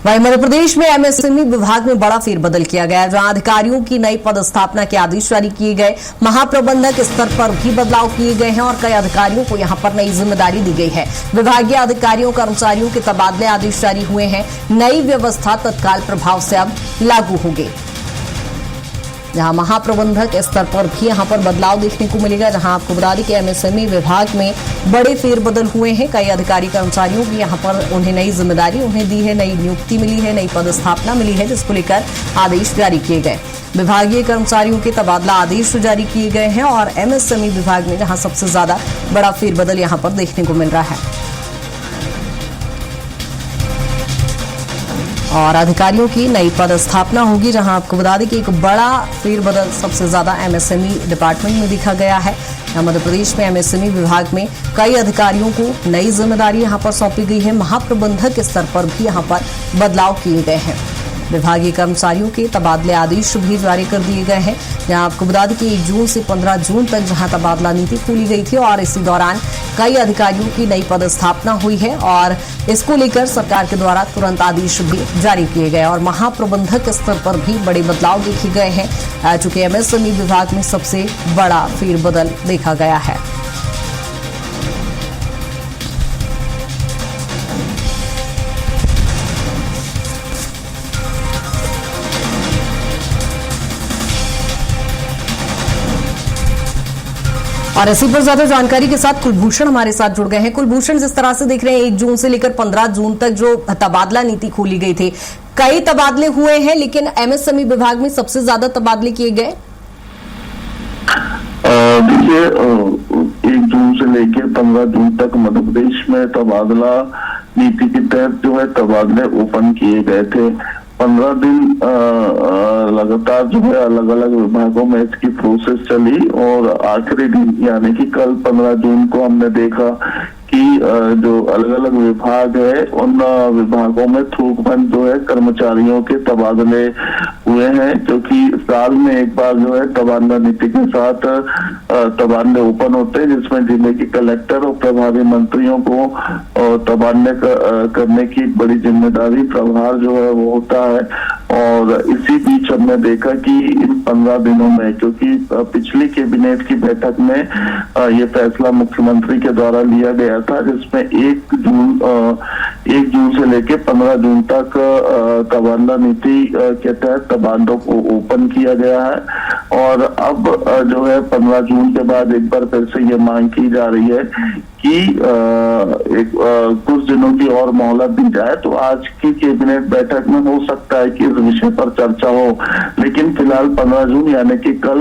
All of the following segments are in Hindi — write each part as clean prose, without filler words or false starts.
वहीं मध्य प्रदेश में एमएसएमई विभाग में बड़ा फेरबदल किया गया है, जहां अधिकारियों की नई पदस्थापना के आदेश जारी किए गए। महाप्रबंधक स्तर पर भी बदलाव किए गए हैं और कई अधिकारियों को यहां पर नई जिम्मेदारी दी गई है। विभागीय अधिकारियों कर्मचारियों के तबादले आदेश जारी हुए हैं। नई व्यवस्था तत्काल प्रभाव से अब लागू होगी। जहां महाप्रबंधक स्तर पर भी यहां पर बदलाव देखने को मिलेगा, जहां आपको बता दें कि एमएसएमई विभाग में बड़े फेरबदल हुए हैं। कई अधिकारी कर्मचारियों की यहां पर उन्हें नई जिम्मेदारी उन्हें दी है, नई नियुक्ति मिली है, नई पदस्थापना मिली है, जिसको लेकर आदेश जारी किए गए। विभागीय कर्मचारियों के तबादला आदेश जारी किए गए हैं और एमएसएमई विभाग में जहां सबसे ज्यादा बड़ा फेरबदल यहां पर देखने को मिल रहा है। और अधिकारियों की नई पदस्थापना होगी, जहां आपको बता दें कि एक बड़ा फेरबदल सबसे ज्यादा एमएसएमई डिपार्टमेंट में देखा गया है। मध्य प्रदेश में एमएसएमई विभाग में कई अधिकारियों को नई जिम्मेदारी यहां पर सौंपी गई है। महाप्रबंधक स्तर पर भी यहां पर बदलाव किए गए हैं। विभागीय कर्मचारियों के तबादले आदेश भी जारी कर दिए गए हैं। जहां आपको बता दें कि 1 जून से 15 जून तक जहां तबादला नीति खोली गई थी और इसी दौरान कई अधिकारियों की नई पदस्थापना हुई है और इसको लेकर सरकार के द्वारा तुरंत आदेश भी जारी किए गए और महाप्रबंधक स्तर पर भी बड़े बदलाव देखे गए हैं। चूंकि एमएसएमई विभाग में सबसे बड़ा फेरबदल देखा गया है। और इसी पर ज्यादा जानकारी के साथ कुलभूषण हमारे साथ जुड़ गए हैं। कुलभूषण, जिस तरह से देख रहे हैं 1 जून से लेकर 15 जून तक जो तबादला नीति खोली गई थी, कई तबादले हुए हैं, लेकिन एमएसएमई विभाग में सबसे ज्यादा तबादले किए गए। देखिए 1 जून से लेकर 15 जून तक मध्य प्रदेश में तबादला नीति के तहत जो है तबादले ओपन किए गए थे। 15 दिन लगातार जो है अलग अलग विभागों में इसकी प्रोसेस चली और आखिरी दिन यानी कि कल 15 जून को हमने देखा कि जो अलग अलग विभाग है उन विभागों में थोकबंद जो है कर्मचारियों के तबादले हुए हैं, क्योंकि साल में एक बार जो है तबादला नीति के साथ तबादले ओपन होते हैं, जिसमें जिले के कलेक्टर और प्रभारी मंत्रियों को तबादले करने की बड़ी जिम्मेदारी प्रभार जो है वो होता है। और इसी बीच हमने देखा कि इन 15 दिनों में, क्योंकि पिछली कैबिनेट की बैठक में ये फैसला मुख्यमंत्री के द्वारा लिया गया था, जिसमें 1 जून से लेकर 15 जून तक तबादला नीति के तहत तबादलों को ओपन किया गया है। और अब जो है 15 जून के बाद एक बार फिर से ये मांग की जा रही है कि कुछ दिनों की और मोहलत दी जाए। तो आज की कैबिनेट बैठक में हो सकता है कि इस विषय पर चर्चा हो, लेकिन फिलहाल 15 जून यानी कि कल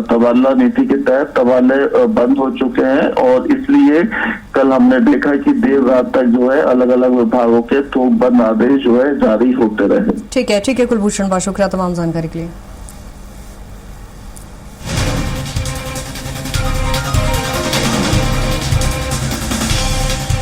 तबादला नीति के तहत तबादले बंद हो चुके हैं और इसलिए कल हमने देखा कि देर रात तक जो है अलग अलग विभागों के थोकबंद आदेश जो है जारी होते रहे। ठीक है कुलभूषण, बहुत शुक्रिया तमाम जानकारी के लिए।